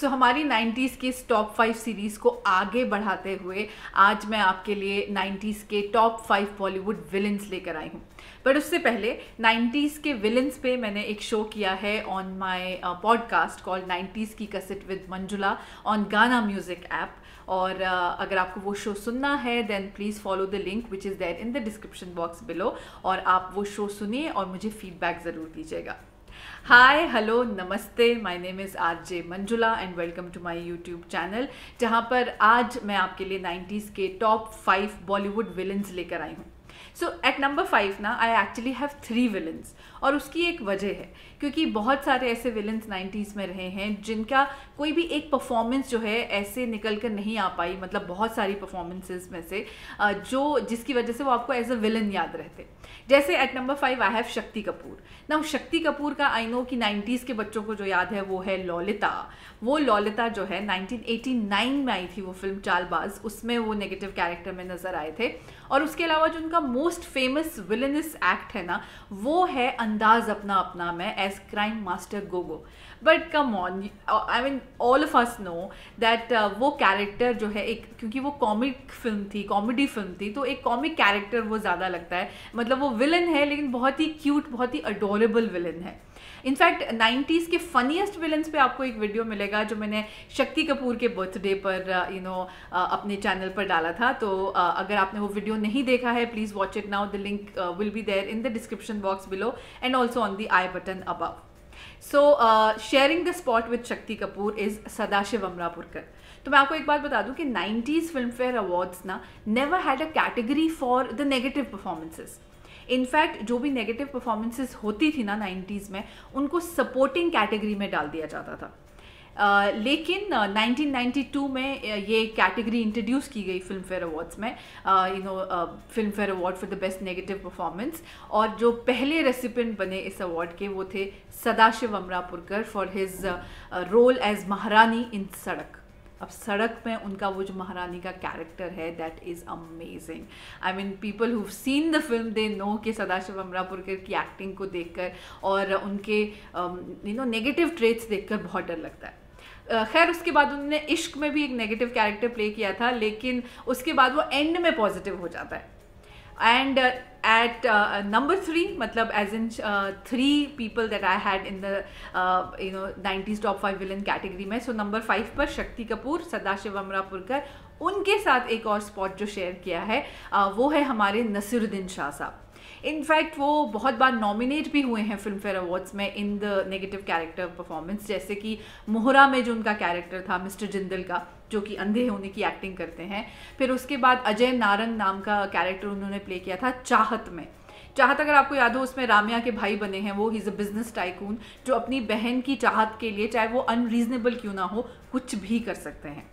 हमारी 90s के इस टॉप 5 सीरीज़ को आगे बढ़ाते हुए आज मैं आपके लिए 90s के टॉप 5 बॉलीवुड विलन्स लेकर आई हूँ। बट उससे पहले 90s के विलन्स पे मैंने एक शो किया है on my podcast called 90s की cassette with Manjula on Gaana music app. और अगर आपको वो शो सुनना है then please follow the link which is there in the description box below, और आप वो शो सुनिए और मुझे फीडबैक ज़रूर दीजिएगा। Hi, hello, namaste, my name is RJ Manjula and welcome to my YouTube channel, जहाँ पर आज मैं आपके लिए 90s के टॉप 5 बॉलीवुड विलन्स लेकर आई हूँ। सो एट नंबर 5 ना आई एक्चुअली हैव 3 विलन्स, और उसकी एक वजह है क्योंकि बहुत सारे ऐसे विलन्स 90s में रहे हैं जिनका कोई भी एक परफॉर्मेंस जो है ऐसे निकल कर नहीं आ पाई, मतलब बहुत सारी परफॉर्मेंसेस में से जिसकी वजह से वो आपको एज अ विलन याद रहते। जैसे eight number 5 I have Shakti Kapoor. ना शक्ति कपूर का आई नो कि 90s के बच्चों को जो याद है वो है ललिता। वो ललिता जो है 1989 में आई थी वो फिल्म चालबाज, उसमें वो नेगेटिव कैरेक्टर में नजर आए थे। और उसके अलावा जो उनका मोस्ट फेमस विलनस एक्ट है ना वो है अंदाज अपना अपना में as crime master Gogo. But come on, I mean all of us know that वो कैरेक्टर जो है एक, क्योंकि वो कॉमिक फिल्म थी, कॉमेडी फिल्म थी, तो एक कॉमिक कैरेक्टर वो ज़्यादा लगता है। मतलब वो विलन है लेकिन बहुत ही क्यूट, बहुत ही अडोरेबल विलन है। इनफैक्ट 90s के फनीएस्ट विलन्स पे आपको एक वीडियो मिलेगा जो मैंने शक्ति कपूर के बर्थडे पर अपने चैनल पर डाला था। तो अगर आपने वो वीडियो नहीं देखा है please watch it now. The link will be there in the description box below and also on the I button above. So sharing the spot with Shakti Kapoor is Sadashiv Amrapurkar. तो मैं आपको एक बात बता दूं कि 90s फिल्म फेयर अवार्ड्स ना never had a category for the negative performances. In fact जो भी नेगेटिव परफॉर्मेंसेस होती थी ना 90s में, उनको सपोर्टिंग कैटेगरी में डाल दिया जाता था। लेकिन 1992 में ये कैटेगरी इंट्रोड्यूस की गई फिल्म फेयर अवार्ड्स में, film fair award for the best negative performance. और जो पहले रेसिपिएंट बने इस अवार्ड के वो थे Sadashiv Amrapurkar for his role as Maharani in सड़क। अब सड़क में उनका वो जो महारानी का कैरेक्टर है that is amazing. I mean people who seen the film they know कि सदाशिव अमरापुरकर की एक्टिंग को देखकर और उनके नेगेटिव ट्रेट्स देखकर बहुत डर लगता है। खैर उसके बाद उन्होंने इश्क में भी एक नेगेटिव कैरेक्टर प्ले किया था, लेकिन उसके बाद वो एंड में पॉजिटिव हो जाता है। एंड एट नंबर 3, मतलब as in 3 people that I had in the 90s top 5 villain category में। सो नंबर 5 पर शक्ति कपूर, सदाशिव अमरापुरकर। उनके साथ एक और स्पॉट जो शेयर किया है वो है हमारे नसीरुद्दीन शाह साहब। इनफैक्ट वो बहुत बार नॉमिनेट भी हुए हैं फिल्म फेयर अवार्ड्स में in the negative character performance, जैसे कि मोहरा में जो उनका कैरेक्टर था मिस्टर जिंदल का, जो कि अंधे होने की एक्टिंग करते हैं। फिर उसके बाद अजय नारंग नाम का कैरेक्टर उन्होंने प्ले किया था चाहत में। चाहत अगर आपको याद हो, उसमें रामिया के भाई बने हैं वो। He is a business tycoon जो अपनी बहन की चाहत के लिए, चाहे वो अनरीजनेबल क्यों ना हो, कुछ भी कर सकते हैं।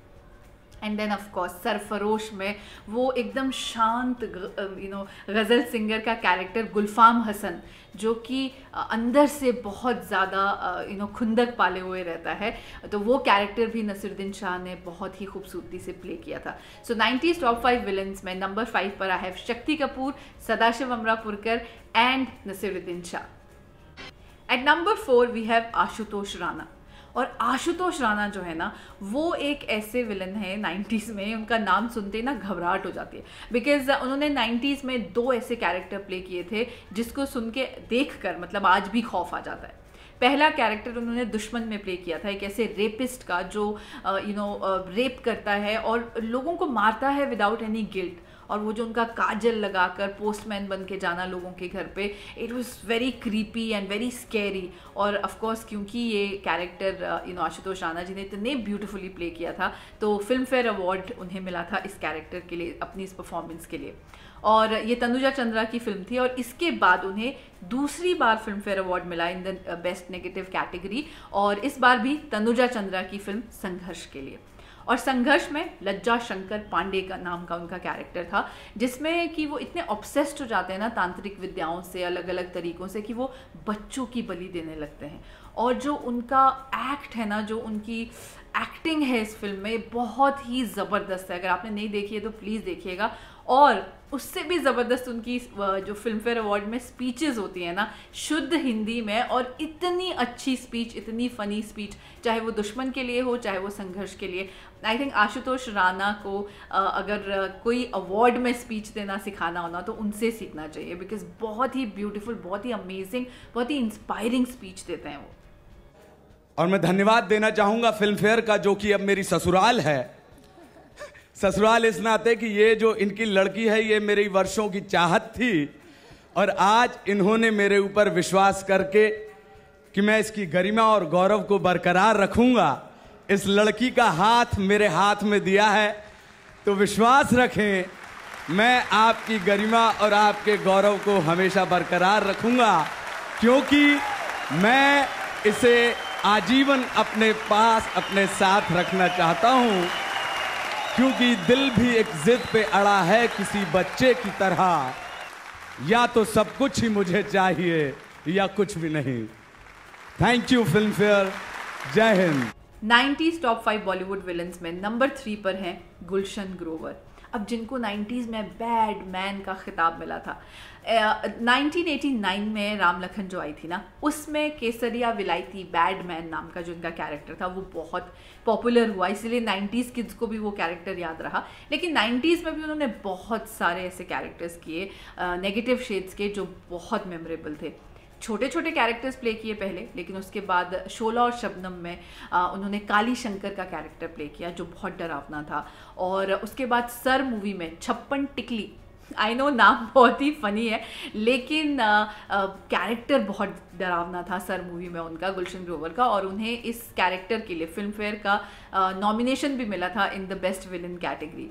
And then of course Sarfarosh में वो एकदम शांत गज़ल सिंगर का कैरेक्टर गुलफाम हसन, जो कि अंदर से बहुत ज़्यादा खुंदक पाले हुए रहता है। तो वो कैरेक्टर भी नसीरुद्दीन शाह ने बहुत ही खूबसूरती से प्ले किया था। सो 90s टॉप 5 विलन्स में नंबर 5 पर I have Shakti Kapoor, Sadashiv Amrapurkar and Naseeruddin Shah. At number 4 we have Ashutosh Rana. और आशुतोष राणा जो है ना वो एक ऐसे विलन है 90s में, उनका नाम सुनते ही ना घबराहट हो जाती है। बिकॉज उन्होंने 90s में 2 ऐसे कैरेक्टर प्ले किए थे जिसको सुन के देख कर मतलब आज भी खौफ आ जाता है। पहला कैरेक्टर उन्होंने दुश्मन में प्ले किया था, एक ऐसे रेपिस्ट का जो रेप करता है और लोगों को मारता है विदाउट एनी गिल्ट। और वो जो उनका काजल लगाकर पोस्टमैन बन के जाना लोगों के घर पे, it was very creepy and very scary. और ऑफ कोर्स क्योंकि ये कैरेक्टर आशुतोष राणा जी ने इतने ब्यूटीफुली प्ले किया था, तो फिल्म फेयर अवार्ड उन्हें मिला था इस कैरेक्टर के लिए, अपनी इस परफॉर्मेंस के लिए। और ये तनुजा चंद्रा की फिल्म थी, और इसके बाद उन्हें दूसरी बार फिल्म फेयर अवार्ड मिला in the best negative category, और इस बार भी तनुजा चंद्रा की फिल्म संघर्ष के लिए। और संघर्ष में लज्जा शंकर पांडे का नाम का उनका कैरेक्टर था, जिसमें कि वो इतने ऑब्सेस्ड हो जाते हैं ना तांत्रिक विद्याओं से, अलग अलग तरीकों से, कि वो बच्चों की बलि देने लगते हैं। और जो उनका एक्ट है ना, जो उनकी एक्टिंग है इस फिल्म में, बहुत ही ज़बरदस्त है। अगर आपने नहीं देखी है तो प्लीज़ देखिएगा। और उससे भी ज़बरदस्त उनकी जो फिल्म फेयर अवार्ड में स्पीचेस होती हैं ना, शुद्ध हिंदी में, और इतनी अच्छी स्पीच, इतनी फ़नी स्पीच, चाहे वो दुश्मन के लिए हो चाहे वो संघर्ष के लिए। आई थिंक आशुतोष राणा को अगर कोई अवार्ड में स्पीच देना सिखाना होना तो उनसे सीखना चाहिए, बिकॉज बहुत ही ब्यूटीफुल, बहुत ही अमेजिंग, बहुत ही इंस्पायरिंग स्पीच देते हैं वो। और मैं धन्यवाद देना चाहूंगा फिल्म फेयर का, जो कि अब मेरी ससुराल है। ससुराल इस नाते कि ये जो इनकी लड़की है ये मेरी वर्षों की चाहत थी, और आज इन्होंने मेरे ऊपर विश्वास करके कि मैं इसकी गरिमा और गौरव को बरकरार रखूंगा, इस लड़की का हाथ मेरे हाथ में दिया है। तो विश्वास रखें मैं आपकी गरिमा और आपके गौरव को हमेशा बरकरार रखूंगा, क्योंकि मैं इसे आजीवन अपने पास अपने साथ रखना चाहता हूं, क्योंकि दिल भी एक जिद पे अड़ा है किसी बच्चे की तरह, या तो सब कुछ ही मुझे चाहिए या कुछ भी नहीं। थैंक यू फिल्म फेयर, जय Hind. 90s top 5 Bollywood villains में नंबर 3 पर हैं गुलशन ग्रोवर। अब जिनको 90s में बैड मैन का खिताब मिला था, 1989 में राम लखन जो आई थी ना, उसमें केसरिया विलायती बैड मैन नाम का जो इनका कैरेक्टर था वो बहुत पॉपुलर हुआ, इसलिए 90s किड्स को भी वो कैरेक्टर याद रहा। लेकिन 90s में भी उन्होंने बहुत सारे ऐसे कैरेक्टर्स किए नेगेटिव शेड्स के जो बहुत मेमोरेबल थे। छोटे छोटे कैरेक्टर्स प्ले किए पहले, लेकिन उसके बाद शोला और शबनम में उन्होंने काली शंकर का कैरेक्टर प्ले किया जो बहुत डरावना था। और उसके बाद सर मूवी में छप्पन टिकली, आई नो नाम बहुत ही फनी है, लेकिन कैरेक्टर बहुत डरावना था सर मूवी में उनका, गुलशन ग्रोवर का, और उन्हें इस कैरेक्टर के लिए फिल्म फेयर का नॉमिनेशन भी मिला था in the best villain category.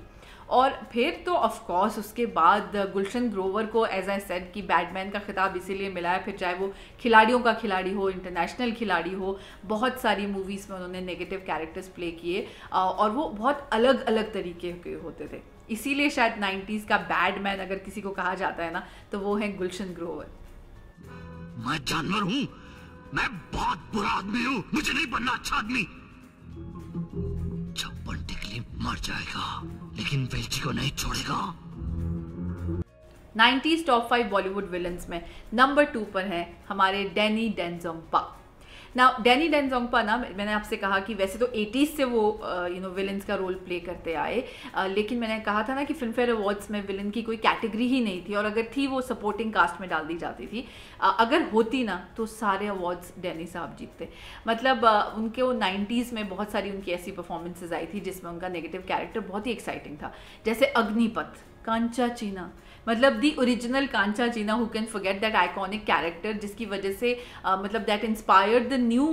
और फिर तो ऑफ कोर्स उसके बाद गुलशन ग्रोवर को एज आई सेड कि बैडमैन का खिताब इसीलिए मिला है, फिर चाहे वो खिलाड़ियों का खिलाड़ी हो, इंटरनेशनल खिलाड़ी हो, बहुत सारी मूवीज़ में उन्होंने नेगेटिव कैरेक्टर्स प्ले किए और वो बहुत अलग अलग तरीके के होते थे। इसीलिए शायद 90s का बैडमैन अगर किसी को कहा जाता है ना तो वो है गुलशन ग्रोवर। मैं जानवर हूँ, मैं बहुत बुरा आदमी हूँ, मुझे नहीं बनना अच्छा आदमी। छप्पन टिकली मर जाएगा लेकिन वेल्ची को नहीं छोड़ेगा। 90s टॉप 5 बॉलीवुड विलन्स में नंबर 2 पर है हमारे डैनी डेनजोंगपा। ना डैनी डेनजोंगपा ना, मैंने आपसे कहा कि वैसे तो 80s से वो विलन्स का रोल प्ले करते आए, लेकिन मैंने कहा था ना कि फिल्म फेयर अवार्ड्स में विलन की कोई कैटेगरी ही नहीं थी, और अगर थी वो सपोर्टिंग कास्ट में डाल दी जाती थी। अगर होती ना तो सारे अवार्ड्स डैनी साहब जीतते। मतलब उनके वो 90s में बहुत सारी उनकी ऐसी परफॉर्मेंसेज आई थी जिसमें उनका नेगेटिव कैरेक्टर बहुत ही एक्साइटिंग था, जैसे अग्निपथ, कांचा चीना, मतलब दी original Kancha Cheena, who can forget that iconic character, जिसकी वजह से मतलब that inspired the new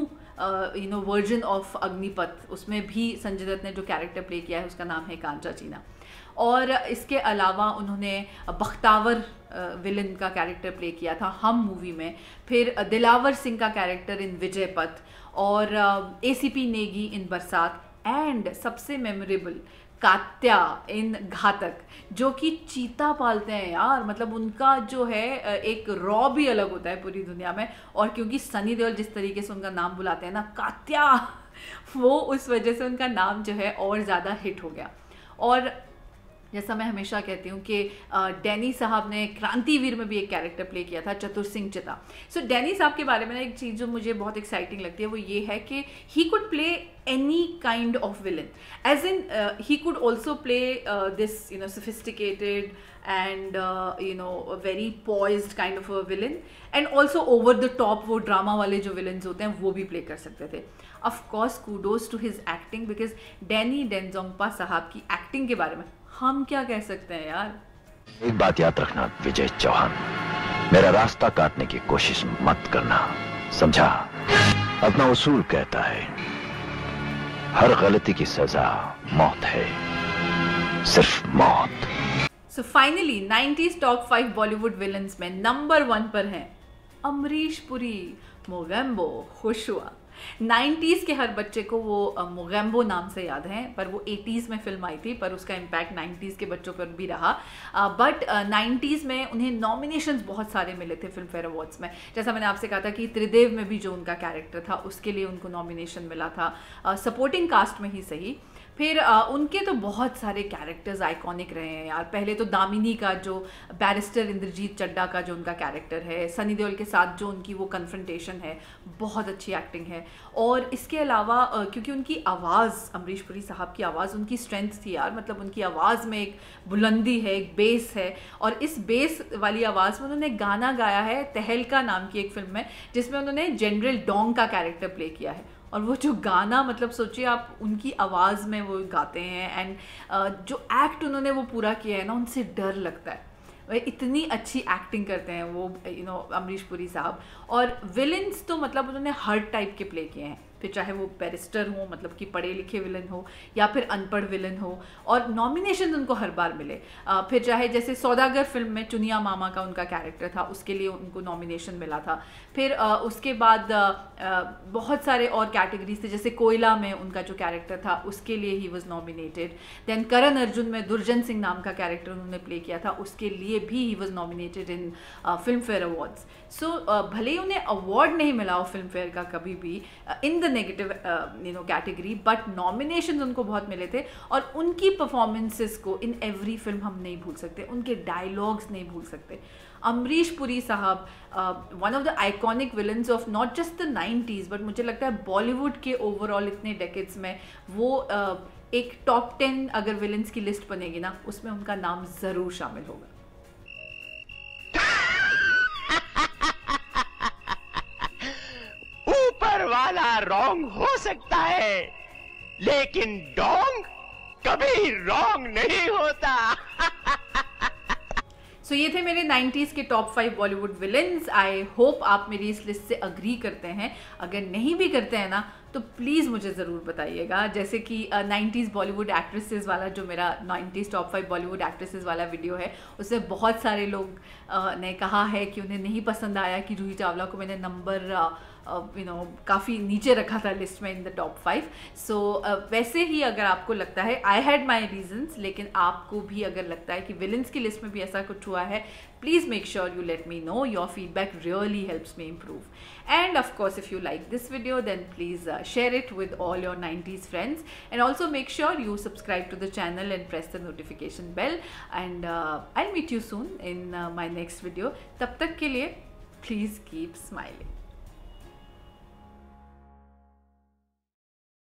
version of Agneepath. उसमें भी संजय दत्त ने जो कैरेक्टर प्ले किया है उसका नाम है कांचा चीना। और इसके अलावा उन्होंने बख्तावर विलन का कैरेक्टर प्ले किया था हम मूवी में, फिर दिलावर सिंह का कैरेक्टर इन विजयपथ, और ACP नेगी इन बरसात, एंड सबसे मेमोरेबल कात्या इन घातक, जो कि चीता पालते हैं यार। मतलब उनका जो है एक रॉ भी अलग होता है पूरी दुनिया में, और क्योंकि सनी देओल जिस तरीके से उनका नाम बुलाते हैं ना कात्या, वो उस वजह से उनका नाम जो है और ज़्यादा हिट हो गया। और जैसा मैं हमेशा कहती हूँ कि डैनी साहब ने क्रांतिवीर में भी एक कैरेक्टर प्ले किया था, चतुर सिंह चिता। सो डैनी साहब के बारे में एक चीज़ जो मुझे बहुत एक्साइटिंग लगती है वो ये है कि he could play any kind of villain, as in he could also play this sophisticated and a very poised kind of a villain, and also over the top वो ड्रामा वाले जो villains होते हैं वो भी प्ले कर सकते थे। Of course kudos to his acting, because Danny Denzongpa साहब की एक्टिंग के बारे में हम क्या कह सकते हैं यार। एक बात याद रखना विजय चौहान, मेरा रास्ता काटने की कोशिश मत करना, समझा? अपना उसूल कहता है हर गलती की सजा मौत है, सिर्फ मौत। So finally 90s top 5 Bollywood villains में नंबर 1 पर हैं अमरीश पुरी, मोगेम्बो, खुश हुआ। 90s के हर बच्चे को वो मोगैम्बो नाम से याद है, पर वो 80s में फिल्म आई थी, पर उसका इम्पैक्ट 90s के बच्चों पर भी रहा। बट 90s में उन्हें नॉमिनेशंस बहुत सारे मिले थे फिल्म फेयर अवार्ड्स में। जैसा मैंने आपसे कहा था कि त्रिदेव में भी जो उनका कैरेक्टर था उसके लिए उनको नॉमिनेशन मिला था, सपोर्टिंग कास्ट में ही सही। फिर उनके तो बहुत सारे कैरेक्टर्स आइकॉनिक रहे हैं यार। पहले तो दामिनी का जो बैरिस्टर इंद्रजीत चड्डा का जो उनका कैरेक्टर है, सनी देओल के साथ जो उनकी वो कन्फ्रंटेशन है, बहुत अच्छी एक्टिंग है। और इसके अलावा क्योंकि उनकी आवाज़, अमरीश पुरी साहब की आवाज़ उनकी स्ट्रेंथ थी यार, मतलब उनकी आवाज़ में एक बुलंदी है, एक बेस है। और इस बेस वाली आवाज़ में उन्होंने गाना गाया है तहलका नाम की एक फिल्म में, जिसमें उन्होंने जनरल डोंग का कैरेक्टर प्ले किया है। और वो जो गाना, मतलब सोचिए आप, उनकी आवाज़ में वो गाते हैं एंड जो एक्ट उन्होंने वो पूरा किया है ना, उनसे डर लगता है। वे इतनी अच्छी एक्टिंग करते हैं वो, अमरीश पुरी साहब। और विलन्स तो मतलब उन्होंने हर टाइप के प्ले किए हैं, फिर चाहे वो बैरिस्टर हो, मतलब कि पढ़े लिखे विलन हो, या फिर अनपढ़ विलन हो, और नॉमिनेशन उनको हर बार मिले। फिर चाहे जैसे सौदागर फिल्म में चुनिया मामा का उनका कैरेक्टर था, उसके लिए उनको नॉमिनेशन मिला था। फिर उसके बाद बहुत सारे और कैटेगरीज थे, जैसे कोयला में उनका जो कैरेक्टर था उसके लिए ही was nominated. Then Karan Arjun में दुर्जन सिंह नाम का कैरेक्टर उन्होंने प्ले किया था, उसके लिए भी he was nominated in Filmfare awards. So भले ही उन्हें अवार्ड नहीं मिला हो फिल्म फेयर का कभी भी in the negative category, but nominations उनको बहुत मिले थे। और उनकी परफॉर्मेंसेस को इन एवरी फिल्म हम नहीं भूल सकते, उनके डायलॉग्स नहीं भूल सकते। अमरीश पुरी साहब one of the iconic villains of not just the 90s, but मुझे लगता है बॉलीवुड के ओवरऑल इतने डेकेड्स में वो एक टॉप 10 अगर विलन्स की लिस्ट बनेगी ना, उसमें उनका नाम ज़रूर शामिल होगा। ऊपर वाला रॉन्ग हो सकता है, लेकिन डोंग कभी रॉन्ग नहीं होता। सो ये थे मेरे 90s के top 5 Bollywood villains. I hope आप मेरी इस लिस्ट से अग्री करते हैं। अगर नहीं भी करते हैं ना, तो प्लीज़ मुझे ज़रूर बताइएगा। जैसे कि 90s बॉलीवुड एक्ट्रेसेस वाला जो मेरा 90s टॉप 5 बॉलीवुड एक्ट्रेसेस वाला वीडियो है, उसमें बहुत सारे लोग ने कहा है कि उन्हें नहीं पसंद आया कि जूही चावला को मैंने नंबर काफ़ी नीचे रखा था लिस्ट में इन द टॉप 5। सो वैसे ही अगर आपको लगता है, आई हैड माई रीजन्स, लेकिन आपको भी अगर लगता है कि विलन्स की लिस्ट में भी ऐसा कुछ हुआ है, please make sure you let me know. Your feedback really helps me improve. And of course, if you like this video, then please share it with all your 90s friends. And also make sure you subscribe to the channel and press the notification bell. And I'll meet you soon in my next video. Tab tak ke liye, please keep smiling.